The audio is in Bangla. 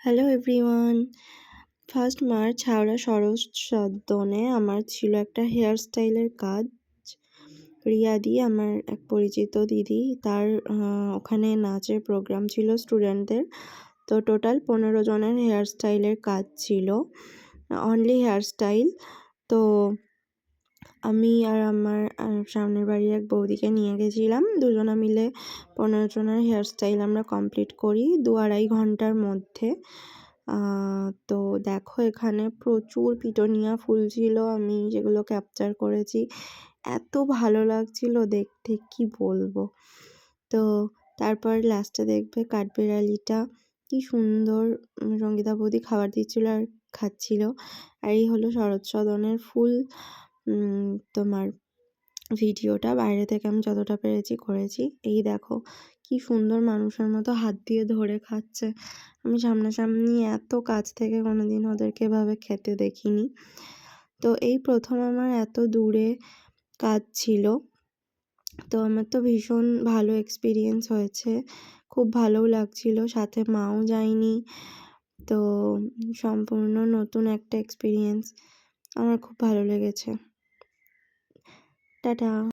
Hello everyone. 1st March Howrah শরৎ সদনে আমার ছিল একটা হেয়ার স্টাইলের কাজ। রিয়াদি আমার এক পরিচিত দিদি, তার ওখানে নাচের প্রোগ্রাম ছিল স্টুডেন্টদের। তো টোটাল 15 জনের হেয়ার স্টাইলের কাজ ছিল, অনলি হেয়ার স্টাইল। তো আমি আর আমার সামনের বাড়ির এক বৌদিকে নিয়ে গেছিলাম। দুজনা মিলে 15 জনের হেয়ার স্টাইল আমরা কমপ্লিট করি 2-2.5 ঘন্টার মধ্যে। তো দেখো এখানে প্রচুর পিটুনিয়া ফুল ছিল, আমি যেগুলো ক্যাপচার করেছি। এত ভালো লাগছিল দেখতে, কি বলবো। তো তারপর লাস্টে দেখবে কাঠবেড়ালিটা কি সুন্দর সঙ্গীতা বৌদি খাবার দিচ্ছিল আর খাচ্ছিল। আর এই হলো শরৎ সদনের ফুল তোমার ভিডিওটা। বাইরে থেকে আমি যতটা পেরেছি করেছি। এই দেখো কি সুন্দর মানুষের মতো হাত দিয়ে ধরে খাচ্ছে। আমি সামনাসামনি এত কাছ থেকে কোনোদিন ওদেরকে এভাবে খেতে দেখিনি। তো এই প্রথম আমার এত দূরে কাজ ছিল। তো আমার তো ভীষণ ভালো এক্সপিরিয়েন্স হয়েছে, খুব ভালোও লাগছিল, সাথে মাও যায়নি। তো সম্পূর্ণ নতুন একটা এক্সপিরিয়েন্স, আমার খুব ভালো লেগেছে। টাটা।